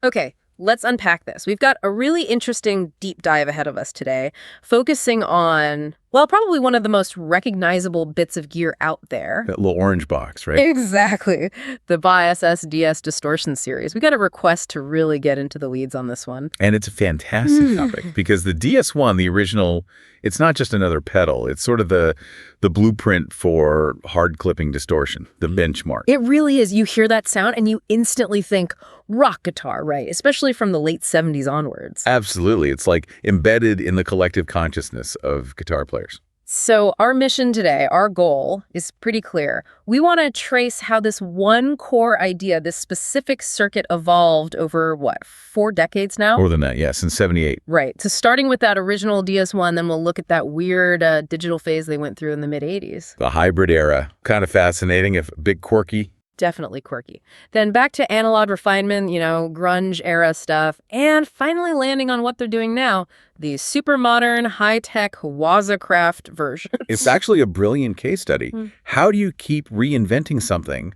Okay, let's unpack this. We've got a really interesting deep dive ahead of us today, focusing on, well, probably one of the most recognizable bits of gear out there. That little orange box, right? Exactly. The Bias DS Distortion series. We got a request to really get into the weeds on this one. And it's a fantastic topic because the DS1, the original, it's not just another pedal. It's sort of the blueprint for hard clipping distortion, the benchmark. It really is. You hear that sound and you instantly think rock guitar, right? Especially from the late 70s onwards. Absolutely. It's like embedded in the collective consciousness of guitar players. So our mission today, our goal, is pretty clear. We want to trace how this one core idea, this specific circuit evolved over, 4 decades now? More than that, yeah, since 78. Right. So starting with that original DS1, then we'll look at that weird digital phase they went through in the mid-'80s. The hybrid era. Kind of fascinating, if a bit quirky. Definitely quirky. Then back to analog refinement, grunge era stuff, and finally landing on what they're doing now, these super modern, high-tech Wazacraft versions. It's actually a brilliant case study. How do you keep reinventing something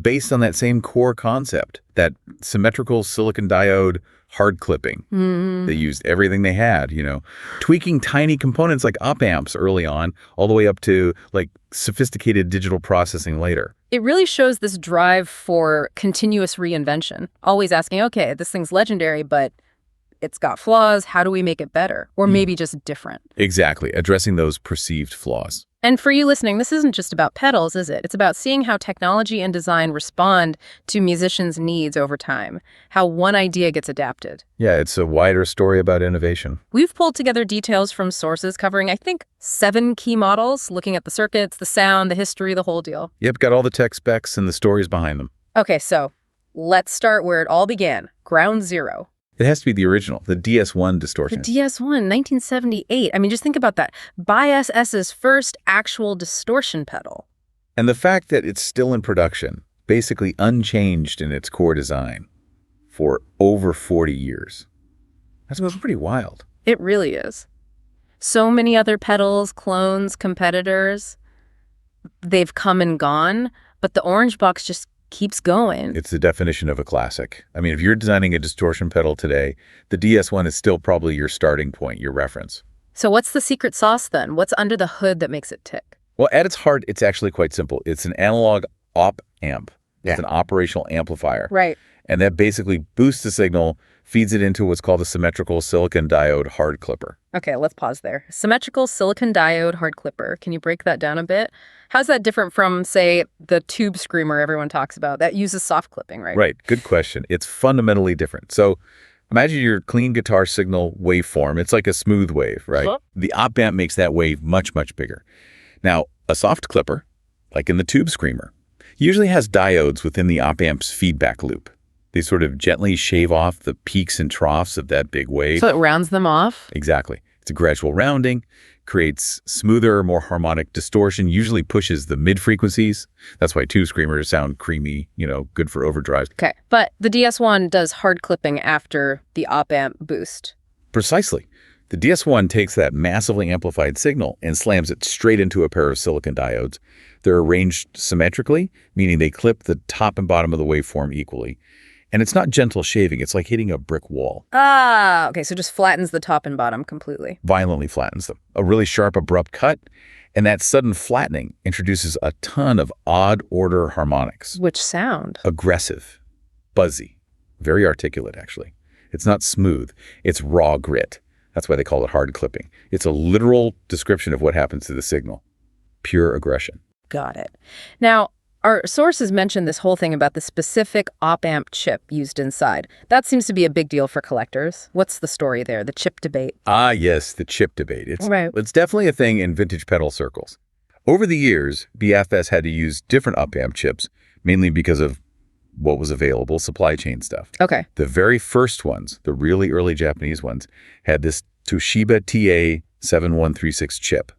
based on that same core concept, that symmetrical silicon diode hard clipping? They used everything they had, tweaking tiny components like op amps early on, all the way up to like sophisticated digital processing later. It really shows this drive for continuous reinvention, always asking, okay, this thing's legendary, but it's got flaws. How do we make it better? Or maybe just different? Exactly, addressing those perceived flaws. And for you listening, this isn't just about pedals, is it? It's about seeing how technology and design respond to musicians' needs over time, how one idea gets adapted. Yeah, it's a wider story about innovation. We've pulled together details from sources covering, I think, 7 key models, looking at the circuits, the sound, the history, the whole deal. Yep, got all the tech specs and the stories behind them. Okay, so let's start where it all began, ground zero. It has to be the original, the DS1 Distortion. The DS1, 1978. I mean, just think about that. Bias S's first actual distortion pedal. And the fact that it's still in production, basically unchanged in its core design for over 40 years. That's pretty wild. It really is. So many other pedals, clones, competitors, they've come and gone, but the orange box just keeps going. It's the definition of a classic. I mean, if you're designing a distortion pedal today, the DS1 is still probably your starting point, your reference. So what's the secret sauce then? What's under the hood that makes it tick? Well, at its heart, it's actually quite simple. It's an analog op amp. It's an operational amplifier. Right. And that basically boosts the signal, feeds it into what's called a symmetrical silicon diode hard clipper. Okay, let's pause there. Symmetrical silicon diode hard clipper. Can you break that down a bit? How's that different from, say, the tube screamer everyone talks about? That uses soft clipping, right? Right. Good question. It's fundamentally different. So imagine your clean guitar signal waveform. It's like a smooth wave, right? Huh? The op amp makes that wave much, much bigger. Now, a soft clipper, like in the tube screamer, usually has diodes within the op amp's feedback loop. They sort of gently shave off the peaks and troughs of that big wave. So it rounds them off? Exactly. It's a gradual rounding, creates smoother, more harmonic distortion, usually pushes the mid-frequencies. That's why tube screamers sound creamy, good for overdrives. Okay, but the DS1 does hard clipping after the op-amp boost. Precisely. The DS1 takes that massively amplified signal and slams it straight into a pair of silicon diodes. They're arranged symmetrically, meaning they clip the top and bottom of the waveform equally. And it's not gentle shaving. It's like hitting a brick wall. Ah, okay, so just flattens the top and bottom completely. Violently flattens them. A really sharp, abrupt cut. And that sudden flattening introduces a ton of odd order harmonics. Which sound? Aggressive, buzzy, very articulate, actually. It's not smooth. It's raw grit. That's why they call it hard clipping. It's a literal description of what happens to the signal. Pure aggression. Got it. Now, our sources mentioned this whole thing about the specific op-amp chip used inside. That seems to be a big deal for collectors. What's the story there, the chip debate? Ah, yes, the chip debate. It's definitely a thing in vintage pedal circles. Over the years, BFS had to use different op-amp chips, mainly because of what was available, supply chain stuff. Okay. The very first ones, the really early Japanese ones, had this Toshiba TA7136 chip.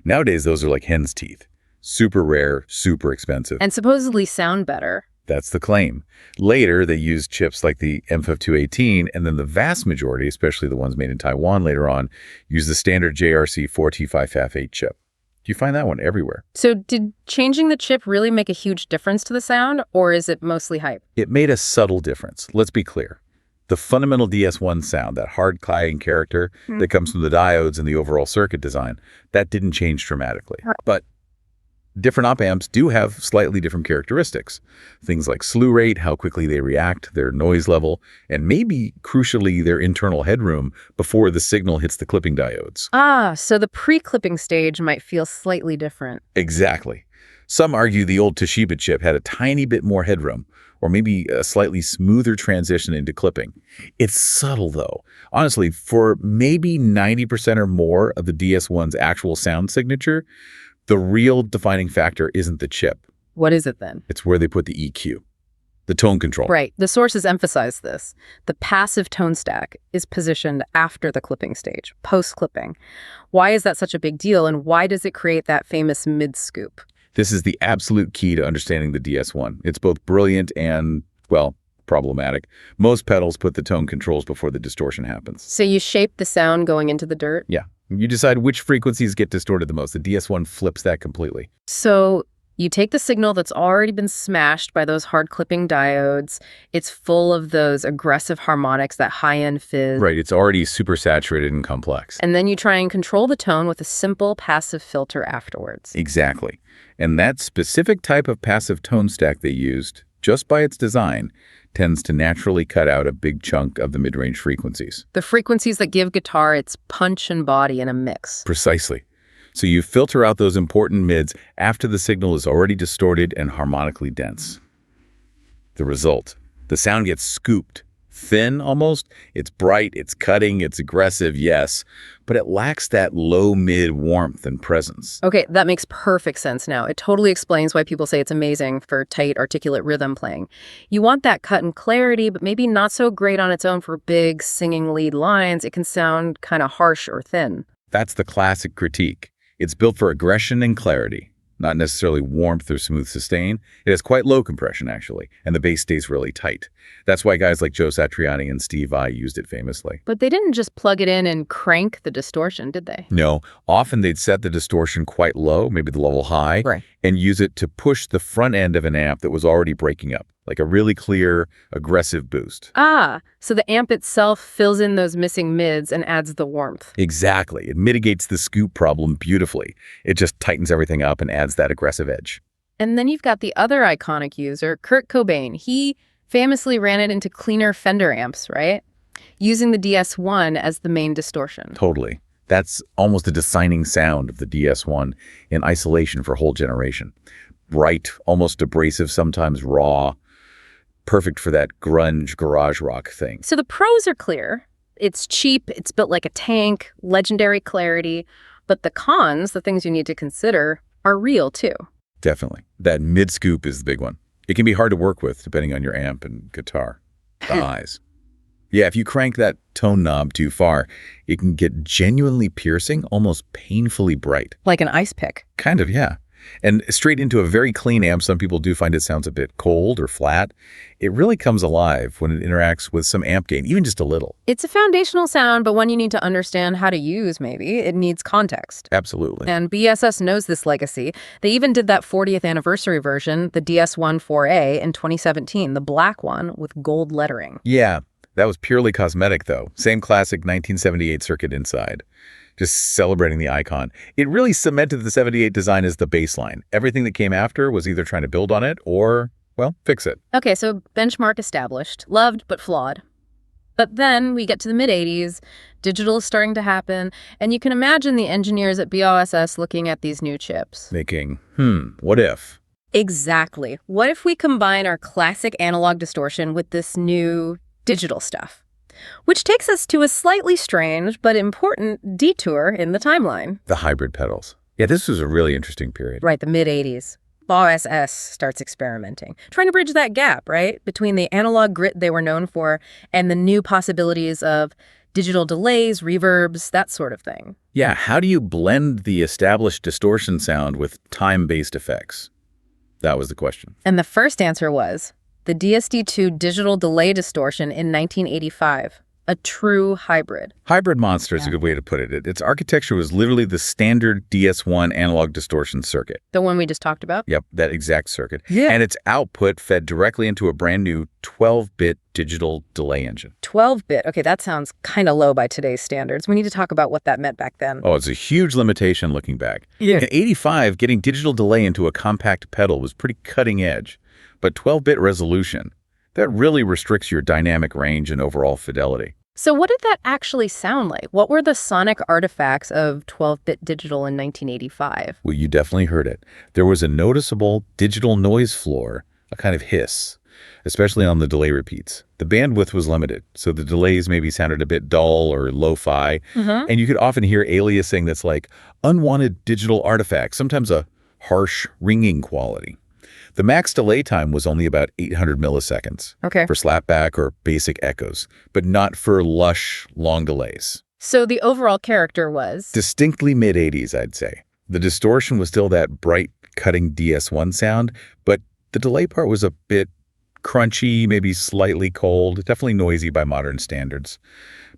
Nowadays, those are like hen's teeth. Super rare, super expensive. And supposedly sound better. That's the claim. Later, they used chips like the M5218, and then the vast majority, especially the ones made in Taiwan later on, use the standard JRC 4T5FF8 chip. You find that one everywhere. So did changing the chip really make a huge difference to the sound, or is it mostly hype? It made a subtle difference. Let's be clear. The fundamental DS1 sound, that hard clang character that comes from the diodes and the overall circuit design, that didn't change dramatically. But different op amps do have slightly different characteristics. Things like slew rate, how quickly they react, their noise level, and maybe, crucially, their internal headroom before the signal hits the clipping diodes. So the pre-clipping stage might feel slightly different. Exactly. Some argue the old Toshiba chip had a tiny bit more headroom, or maybe a slightly smoother transition into clipping. It's subtle, though. Honestly, for maybe 90% or more of the DS1's actual sound signature, the real defining factor isn't the chip. What is it then? It's where they put the EQ, the tone control. Right. The sources emphasize this. The passive tone stack is positioned after the clipping stage, post-clipping. Why is that such a big deal, and why does it create that famous mid-scoop? This is the absolute key to understanding the DS1. It's both brilliant and, well, problematic. Most pedals put the tone controls before the distortion happens. So you shape the sound going into the dirt? Yeah. You decide which frequencies get distorted the most. The DS1 flips that completely. So you take the signal that's already been smashed by those hard clipping diodes. It's full of those aggressive harmonics, that high-end fizz. Right. It's already super saturated and complex. And then you try and control the tone with a simple passive filter afterwards. Exactly. And that specific type of passive tone stack they used, just by its design, tends to naturally cut out a big chunk of the mid-range frequencies. The frequencies that give guitar its punch and body in a mix. Precisely. So you filter out those important mids after the signal is already distorted and harmonically dense. The result, the sound gets scooped, thin almost. It's bright, it's cutting, it's aggressive, yes, but it lacks that low-mid warmth and presence. Okay, that makes perfect sense now. It totally explains why people say it's amazing for tight, articulate rhythm playing. You want that cut and clarity, but maybe not so great on its own for big, singing lead lines. It can sound kind of harsh or thin. That's the classic critique. It's built for aggression and clarity, not necessarily warmth or smooth sustain. It has quite low compression, actually, and the bass stays really tight. That's why guys like Joe Satriani and Steve Vai used it famously. But they didn't just plug it in and crank the distortion, did they? No, often they'd set the distortion quite low, maybe the level high, Right. and use it to push the front end of an amp that was already breaking up, like a really clear, aggressive boost. So the amp itself fills in those missing mids and adds the warmth. Exactly. It mitigates the scoop problem beautifully. It just tightens everything up and adds that aggressive edge. And then you've got the other iconic user, Kurt Cobain. He famously ran it into cleaner Fender amps, right? Using the DS1 as the main distortion. Totally. That's almost a defining sound of the DS1 in isolation for a whole generation. Bright, almost abrasive, sometimes raw. Perfect for that grunge garage rock thing. So the pros are clear. It's cheap, it's built like a tank, legendary clarity. But the cons, the things you need to consider, are real too. Definitely. That mid-scoop is the big one. It can be hard to work with depending on your amp and guitar. The highs. Yeah, if you crank that tone knob too far, it can get genuinely piercing, almost painfully bright. Like an ice pick. Kind of, yeah. And straight into a very clean amp, some people do find it sounds a bit cold or flat. It really comes alive when it interacts with some amp gain, even just a little. It's a foundational sound, but one you need to understand how to use, maybe. It needs context. Absolutely. And BSS knows this legacy. They even did that 40th anniversary version, the DS1 4A, in 2017, the black one with gold lettering. Yeah, that was purely cosmetic, though. Same classic 1978 circuit inside. Just celebrating the icon. It really cemented the 78 design as the baseline. Everything that came after was either trying to build on it or, well, fix it. Okay, so benchmark established. Loved, but flawed. But then we get to the mid-'80s, digital is starting to happen, and you can imagine the engineers at BOSS looking at these new chips. Thinking, what if? Exactly. What if we combine our classic analog distortion with this new digital stuff? Which takes us to a slightly strange but important detour in the timeline. The hybrid pedals. Yeah, this was a really interesting period. Right, the mid-'80s. BOSS starts experimenting, trying to bridge that gap, right, between the analog grit they were known for and the new possibilities of digital delays, reverbs, that sort of thing. Yeah, how do you blend the established distortion sound with time-based effects? That was the question. And the first answer was the DSD2 digital delay distortion in 1985. A true hybrid. Hybrid monster is a good way to put it. Its architecture was literally the standard DS1 analog distortion circuit. The one we just talked about? Yep, that exact circuit. Yeah. And its output fed directly into a brand new 12-bit digital delay engine. 12-bit. Okay, that sounds kind of low by today's standards. We need to talk about what that meant back then. Oh, it's a huge limitation looking back. Yeah. In '85, getting digital delay into a compact pedal was pretty cutting edge. But 12-bit resolution, that really restricts your dynamic range and overall fidelity. So what did that actually sound like? What were the sonic artifacts of 12-bit digital in 1985? Well, you definitely heard it. There was a noticeable digital noise floor, a kind of hiss, especially on the delay repeats. The bandwidth was limited, so the delays maybe sounded a bit dull or lo-fi, and you could often hear aliasing that's like unwanted digital artifacts, sometimes a harsh ringing quality. The max delay time was only about 800 milliseconds for slapback or basic echoes, but not for lush, long delays. So the overall character was? Distinctly mid-'80s, I'd say. The distortion was still that bright, cutting DS1 sound, but the delay part was a bit crunchy, maybe slightly cold, definitely noisy by modern standards.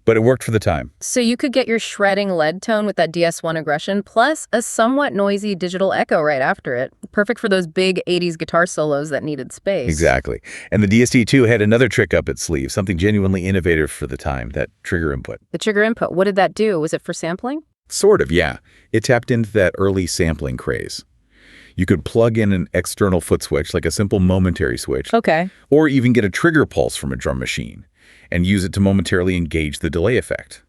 But it worked for the time. So you could get your shredding lead tone with that DS1 aggression, plus a somewhat noisy digital echo right after it. Perfect for those big 80s guitar solos that needed space. Exactly. And the DSD-2 had another trick up its sleeve, something genuinely innovative for the time, that trigger input. The trigger input, what did that do? Was it for sampling? Sort of, yeah. It tapped into that early sampling craze. You could plug in an external foot switch, like a simple momentary switch, or even get a trigger pulse from a drum machine and use it to momentarily engage the delay effect.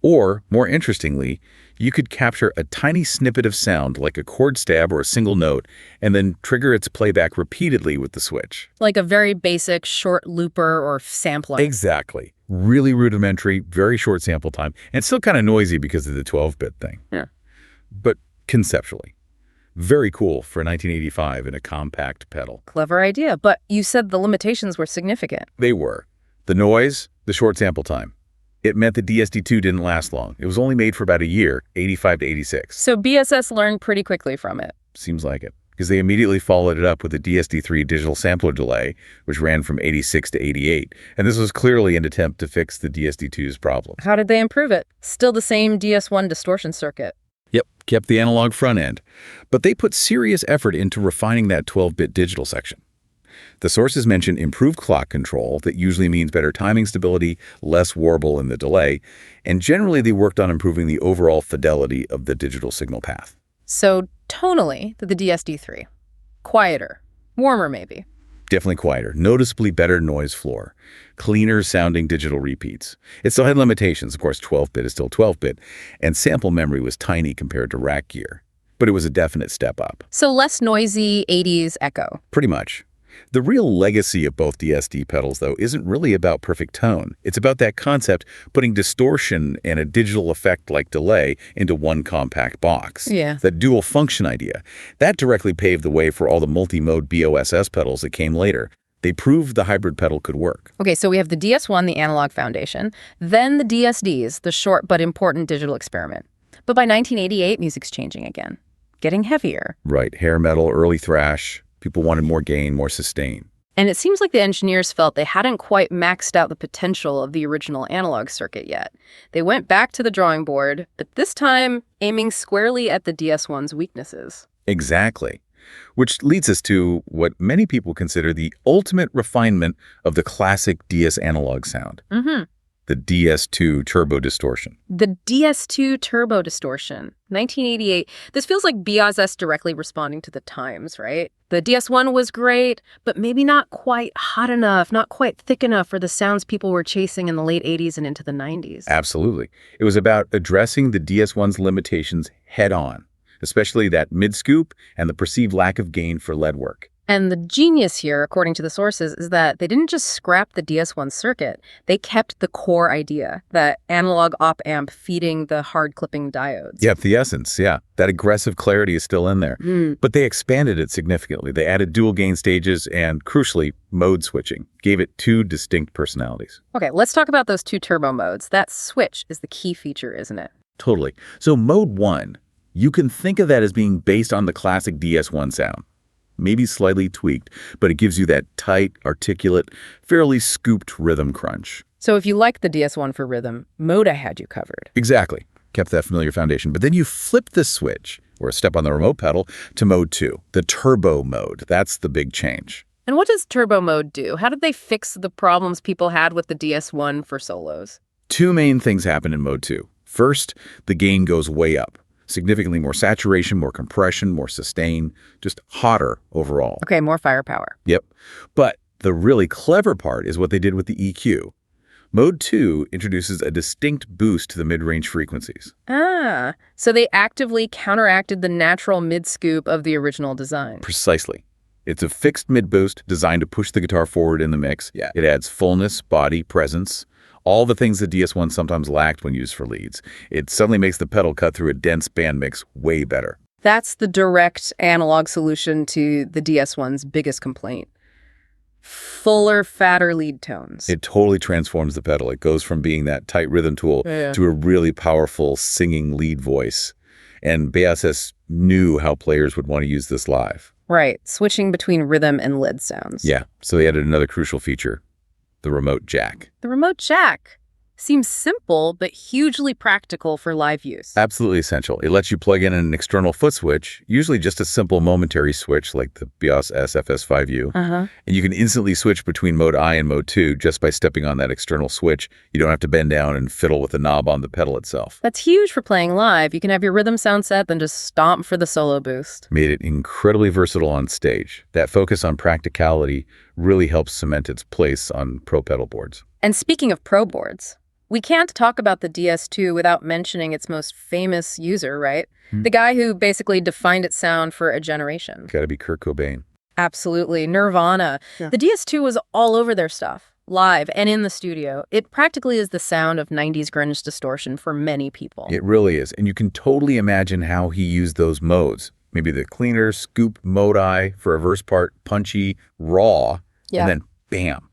Or, more interestingly, you could capture a tiny snippet of sound, like a chord stab or a single note, and then trigger its playback repeatedly with the switch. Like a very basic short looper or sampler. Exactly. Really rudimentary, very short sample time, and still kind of noisy because of the 12-bit thing. Yeah. But conceptually, very cool for 1985 in a compact pedal. Clever idea, but you said the limitations were significant. They were. The noise, the short sample time. It meant the DSD-2 didn't last long. It was only made for about a year, 85 to 86. So BSS learned pretty quickly from it. Seems like it, because they immediately followed it up with the DSD-3 digital sampler delay, which ran from 86 to 88. And this was clearly an attempt to fix the DSD-2's problems. How did they improve it? Still the same DS1 distortion circuit. Yep, kept the analog front end. But they put serious effort into refining that 12-bit digital section. The sources mention improved clock control, that usually means better timing stability, less warble in the delay, and generally they worked on improving the overall fidelity of the digital signal path. So tonally, the DSD-3. Quieter. Warmer, maybe. Definitely quieter, noticeably better noise floor, cleaner sounding digital repeats. It still had limitations, of course 12-bit is still 12-bit, and sample memory was tiny compared to rack gear. But it was a definite step up. So less noisy 80s echo. Pretty much. The real legacy of both DSD pedals, though, isn't really about perfect tone. It's about that concept, putting distortion and a digital effect like delay into one compact box. Yeah. That dual function idea. That directly paved the way for all the multi-mode BOSS pedals that came later. They proved the hybrid pedal could work. Okay, so we have the DS1, the analog foundation, then the DSDs, the short but important digital experiment. But by 1988, music's changing again, getting heavier. Right, hair metal, early thrash. People wanted more gain, more sustain. And it seems like the engineers felt they hadn't quite maxed out the potential of the original analog circuit yet. They went back to the drawing board, but this time aiming squarely at the DS1's weaknesses. Exactly. Which leads us to what many people consider the ultimate refinement of the classic DS analog sound. The DS2 turbo distortion. The DS2 turbo distortion, 1988. This feels like BSS directly responding to the times, right? The DS1 was great, but maybe not quite hot enough, not quite thick enough for the sounds people were chasing in the late 80s and into the 90s. Absolutely. It was about addressing the DS1's limitations head on, especially that mid-scoop and the perceived lack of gain for lead work. And the genius here, according to the sources, is that they didn't just scrap the DS1 circuit. They kept the core idea, that analog op-amp feeding the hard-clipping diodes. Yep, the essence, yeah. That aggressive clarity is still in there. But they expanded it significantly. They added dual gain stages and, crucially, mode switching. Gave it two distinct personalities. Okay, let's talk about those two turbo modes. That switch is the key feature, isn't it? Totally. So mode 1, you can think of that as being based on the classic DS1 sound. maybe slightly tweaked, but it gives you that tight, articulate, fairly scooped rhythm crunch. So if you like the DS1 for rhythm, Moda had you covered. Exactly. Kept that familiar foundation. But then you flip the switch, or a step on the remote pedal, to mode 2, the turbo mode. That's the big change. And what does turbo mode do? How did they fix the problems people had with the DS1 for solos? Two main things happen in mode 2. First, the gain goes way up. Significantly more saturation, more compression, more sustain, just hotter overall. Okay, more firepower. Yep. But the really clever part is what they did with the EQ. Mode 2 introduces a distinct boost to the mid-range frequencies. Ah, so they actively counteracted the natural mid-scoop of the original design. Precisely. It's a fixed mid-boost designed to push the guitar forward in the mix. Yeah. It adds fullness, body, presence, all the things the DS1 sometimes lacked when used for leads. It suddenly makes the pedal cut through a dense band mix way better. That's the direct analog solution to the DS1's biggest complaint. Fuller, fatter lead tones. It totally transforms the pedal. It goes from being that tight rhythm tool to a really powerful singing lead voice. And BSS knew how players would want to use this live. Right, switching between rhythm and lead sounds. Yeah, so they added another crucial feature, the remote jack. The remote jack seems simple, but hugely practical for live use. Absolutely essential. It lets you plug in an external foot switch, usually just a simple momentary switch like the Bios SFS5U. And you can instantly switch between mode I and mode 2 just by stepping on that external switch. You don't have to bend down and fiddle with the knob on the pedal itself. That's huge for playing live. You can have your rhythm sound set, then just stomp for the solo boost. Made it incredibly versatile on stage. That focus on practicality really helps cement its place on pro pedal boards. And speaking of pro boards, we can't talk about the DS2 without mentioning its most famous user, right? The guy who basically defined its sound for a generation. Gotta be Kurt Cobain. Absolutely. Nirvana. Yeah. The DS2 was all over their stuff, live and in the studio. It practically is the sound of 90s grunge distortion for many people. It really is. And you can totally imagine how he used those modes. Maybe the cleaner, scoop mode I for a verse part, punchy, raw, and then bam.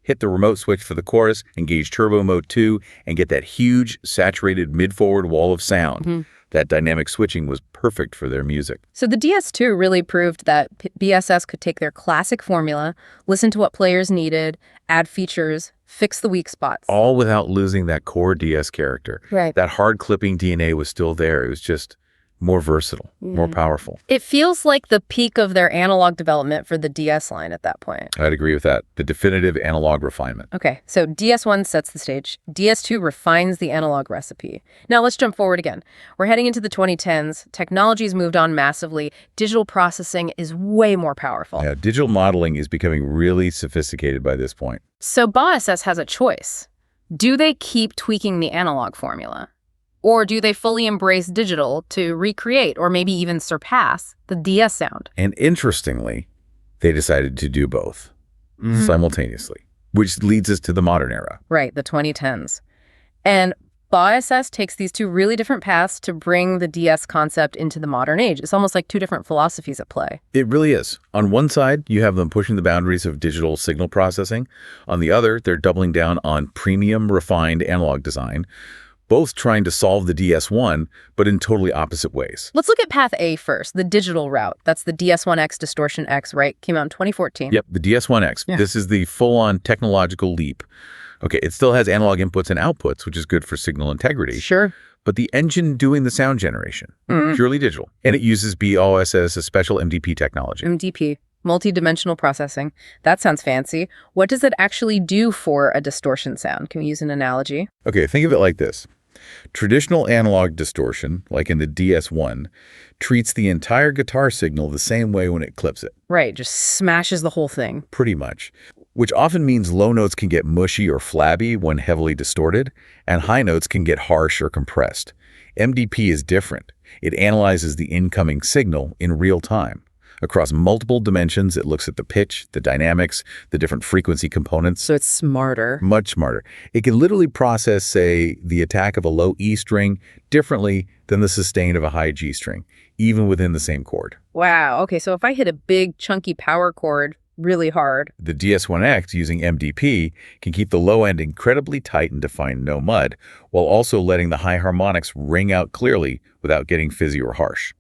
Hit the remote switch for the chorus, engage turbo mode 2, and get that huge, saturated mid-forward wall of sound. That dynamic switching was perfect for their music. So the DS2 really proved that BSS could take their classic formula, listen to what players needed, add features, fix the weak spots. All without losing that core DS character. Right. That hard clipping DNA was still there. It was just more versatile, more powerful. It feels like the peak of their analog development for the DS line at that point. I'd agree with that. The definitive analog refinement. Okay, so DS1 sets the stage. DS2 refines the analog recipe. Now let's jump forward again. We're heading into the 2010s. Technology's moved on massively. Digital processing is way more powerful. Yeah, digital modeling is becoming really sophisticated by this point. So BSS has a choice. Do they keep tweaking the analog formula? Or do they fully embrace digital to recreate or maybe even surpass the DS sound? And interestingly, they decided to do both simultaneously, which leads us to the modern era. Right, the 2010s. And BSS takes these two really different paths to bring the DS concept into the modern age. It's almost like two different philosophies at play. It really is. On one side, you have them pushing the boundaries of digital signal processing. On the other, they're doubling down on premium, refined analog design, both trying to solve the DS1, but in totally opposite ways. Let's look at Path A first, the digital route. That's the DS1X Distortion X, right? Came out in 2014. Yep, the DS1X. Yeah. This is the full-on technological leap. Okay, it still has analog inputs and outputs, which is good for signal integrity. Sure. But the engine doing the sound generation, purely digital. And it uses BOSS, a special MDP technology. MDP. Multi-dimensional processing. That sounds fancy. What does it actually do for a distortion sound? Can we use an analogy? Okay, think of it like this. Traditional analog distortion, like in the DS1, treats the entire guitar signal the same way when it clips it. Right, just smashes the whole thing. Pretty much. Which often means low notes can get mushy or flabby when heavily distorted, and high notes can get harsh or compressed. MDP is different. It analyzes the incoming signal in real time. Across multiple dimensions, it looks at the pitch, the dynamics, the different frequency components. So it's smarter. Much smarter. It can literally process, say, the attack of a low E string differently than the sustain of a high G string, even within the same chord. Wow. Okay, so if I hit a big, chunky power chord really hard, the DS1X, using MDP, can keep the low end incredibly tight and define no mud, while also letting the high harmonics ring out clearly without getting fizzy or harsh.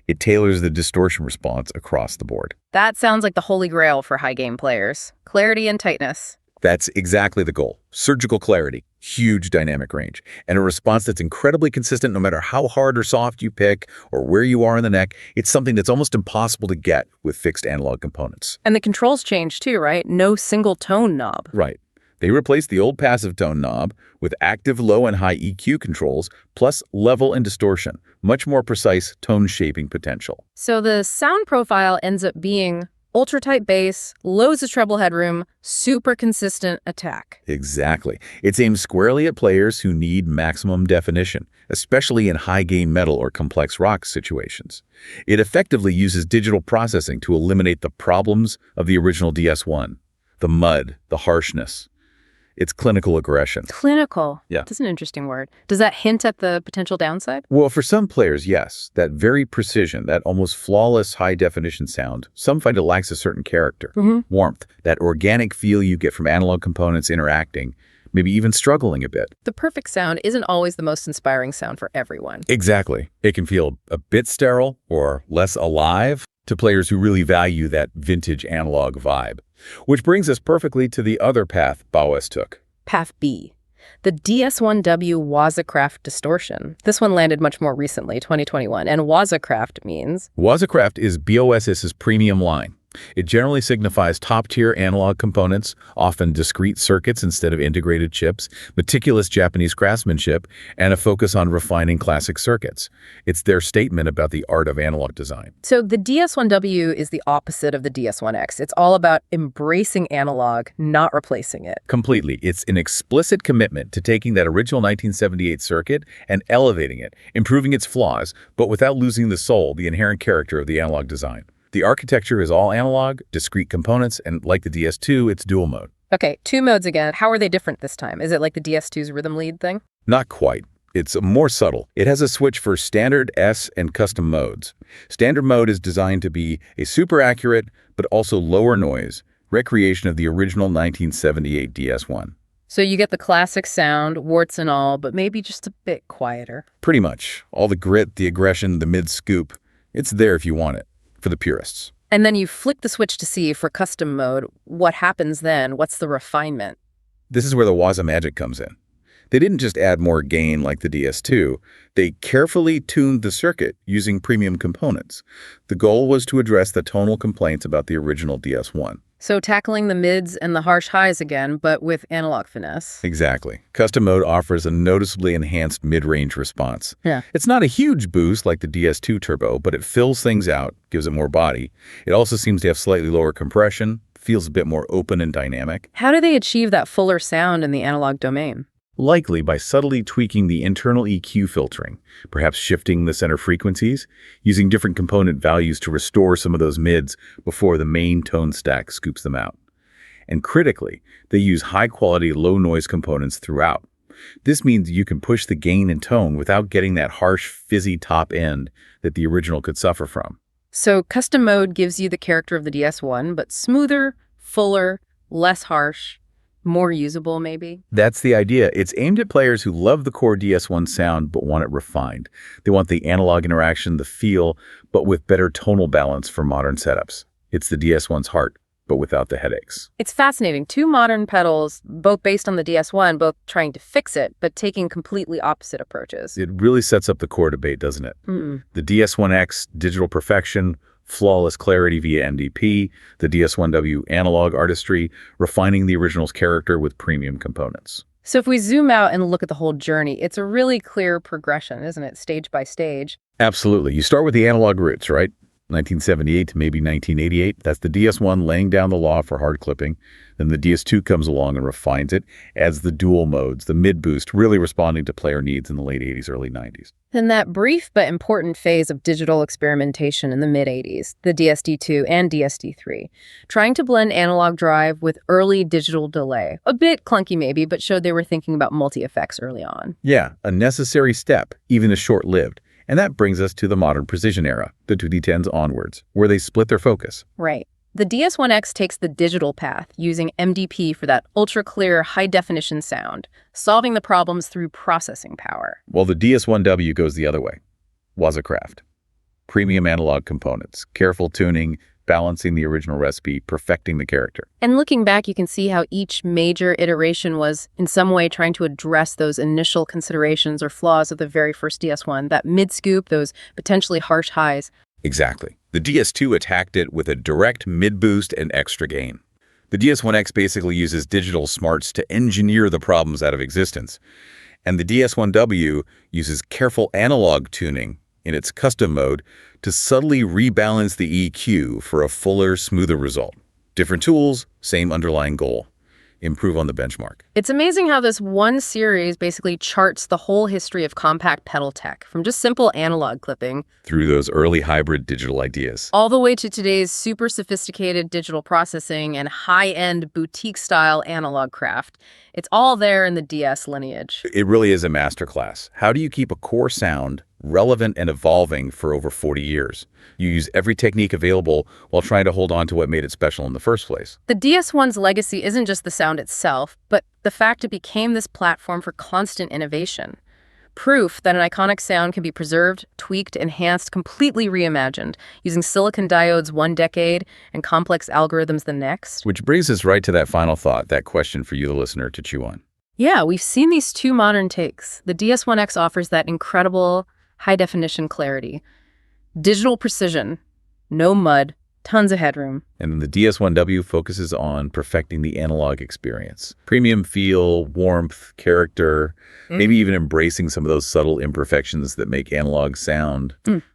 It tailors the distortion response across the board. That sounds like the holy grail for high gain players. Clarity and tightness. That's exactly the goal. Surgical clarity, huge dynamic range, and a response that's incredibly consistent no matter how hard or soft you pick or where you are in the neck. It's something that's almost impossible to get with fixed analog components. And the controls change too, right? No single tone knob. Right. They replaced the old passive tone knob with active low and high EQ controls, plus level and distortion, much more precise tone shaping potential. So the sound profile ends up being ultra-tight bass, loads of treble headroom, super consistent attack. Exactly. It's aimed squarely at players who need maximum definition, especially in high-gain metal or complex rock situations. It effectively uses digital processing to eliminate the problems of the original DS1, the mud, the harshness. It's clinical aggression. Clinical. Yeah. That's an interesting word. Does that hint at the potential downside? Well, for some players, yes. That very precision, that almost flawless high-definition sound, some find it lacks a certain character, warmth, that organic feel you get from analog components interacting, maybe even struggling a bit. The perfect sound isn't always the most inspiring sound for everyone. Exactly. It can feel a bit sterile or less alive to players who really value that vintage analog vibe. Which brings us perfectly to the other path Bauhaus took. Path B. The DS1W Wazacraft Distortion. This one landed much more recently, 2021, and Wazacraft means... Wazacraft is BOSS's premium line. It generally signifies top-tier analog components, often discrete circuits instead of integrated chips, meticulous Japanese craftsmanship, and a focus on refining classic circuits. It's their statement about the art of analog design. So the DS1W is the opposite of the DS1X. It's all about embracing analog, not replacing it. Completely. It's an explicit commitment to taking that original 1978 circuit and elevating it, improving its flaws, but without losing the soul, the inherent character of the analog design. The architecture is all analog, discrete components, and like the DS2, it's dual mode. Okay, 2 modes again. How are they different this time? Is it like the DS2's rhythm lead thing? Not quite. It's more subtle. It has a switch for standard, S, and custom modes. Standard mode is designed to be a super accurate, but also lower noise, recreation of the original 1978 DS1. So you get the classic sound, warts and all, but maybe just a bit quieter. Pretty much. All the grit, the aggression, the mid-scoop. It's there if you want it, for the purists. And then you flick the switch to C for custom mode. What happens then? What's the refinement? This is where the Waza magic comes in. They didn't just add more gain like the DS2. They carefully tuned the circuit using premium components. The goal was to address the tonal complaints about the original DS1. So tackling the mids and the harsh highs again, but with analog finesse. Exactly. Custom mode offers a noticeably enhanced mid-range response. Yeah. It's not a huge boost like the DS2 Turbo, but it fills things out, gives it more body. It also seems to have slightly lower compression, feels a bit more open and dynamic. How do they achieve that fuller sound in the analog domain? Likely by subtly tweaking the internal EQ filtering, perhaps shifting the center frequencies, using different component values to restore some of those mids before the main tone stack scoops them out. And critically, they use high-quality, low-noise components throughout. This means you can push the gain and tone without getting that harsh, fizzy top end that the original could suffer from. So custom mode gives you the character of the DS1, but smoother, fuller, less harsh, more usable, maybe? That's the idea. It's aimed at players who love the core DS1 sound but want it refined. They want the analog interaction, the feel, but with better tonal balance for modern setups. It's the DS1's heart, but without the headaches. It's fascinating. 2 modern pedals, both based on the DS1, both trying to fix it, but taking completely opposite approaches. It really sets up the core debate, doesn't it? The DS1X, digital perfection, flawless clarity via MDP, the DS1W analog artistry, refining the original's character with premium components. So if we zoom out and look at the whole journey, it's a really clear progression, isn't it? Stage by stage. Absolutely. You start with the analog roots, right? 1978 to maybe 1988. That's the DS1 laying down the law for hard clipping. Then the DS2 comes along and refines it, adds the dual modes, the mid-boost, really responding to player needs in the late 80s, early 90s. Then that brief but important phase of digital experimentation in the mid-80s, the DSD2 and DSD3, trying to blend analog drive with early digital delay. A bit clunky maybe, but showed they were thinking about multi-effects early on. Yeah, a necessary step, even if short-lived. And that brings us to the modern precision era, the 2D10s onwards, where they split their focus. Right. The DS1X takes the digital path, using MDP for that ultra-clear, high-definition sound, solving the problems through processing power. While the DS1W goes the other way. Wazacraft. premium analog components, careful tuning, balancing the original recipe, perfecting the character. And looking back, you can see how each major iteration was in some way trying to address those initial considerations or flaws of the very first DS1, that mid-scoop, those potentially harsh highs. Exactly. The DS2 attacked it with a direct mid-boost and extra gain. The DS1X basically uses digital smarts to engineer the problems out of existence. And the DS1W uses careful analog tuning in its custom mode to subtly rebalance the EQ for a fuller, smoother result. Different tools, same underlying goal. Improve on the benchmark. It's amazing how this one series basically charts the whole history of compact pedal tech, from just simple analog clipping Through those early hybrid digital ideas. all the way to today's super sophisticated digital processing and high-end boutique-style analog craft. It's all there in the DS lineage. It really is a masterclass. How do you keep a core sound relevant and evolving for over 40 years? You use every technique available while trying to hold on to what made it special in the first place. The DS1's legacy isn't just the sound itself, but the fact it became this platform for constant innovation. Proof that an iconic sound can be preserved, tweaked, enhanced, completely reimagined, using silicon diodes one decade and complex algorithms the next. Which brings us right to that final thought, that question for you, the listener, to chew on. Yeah, we've seen these two modern takes. The DS1X offers that incredible high-definition clarity, digital precision, no mud, tons of headroom. And then the DS1W focuses on perfecting the analog experience. Premium feel, warmth, character, maybe even embracing some of those subtle imperfections that make analog sound,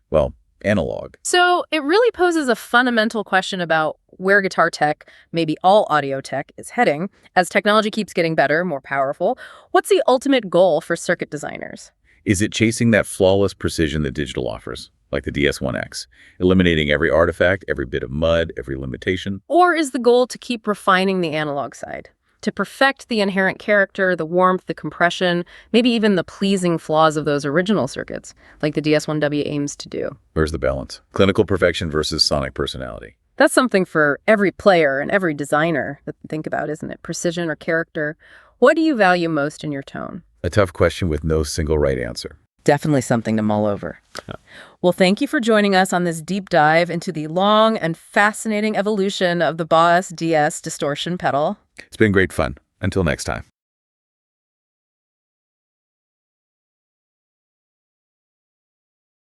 well, analog. So it really poses a fundamental question about where guitar tech, maybe all audio tech, is heading. As technology keeps getting better, more powerful, what's the ultimate goal for circuit designers? Is it chasing that flawless precision that digital offers, like the DS1X, eliminating every artifact, every bit of mud, every limitation? Or is the goal to keep refining the analog side, to perfect the inherent character, the warmth, the compression, maybe even the pleasing flaws of those original circuits, like the DS1W aims to do? Where's the balance? Clinical perfection versus sonic personality. That's something for every player and every designer to think about, isn't it? Precision or character? What do you value most in your tone? A tough question with no single right answer. Definitely something to mull over. Well, thank you for joining us on this deep dive into the long and fascinating evolution of the Boss DS distortion pedal. It's been great fun. Until next time.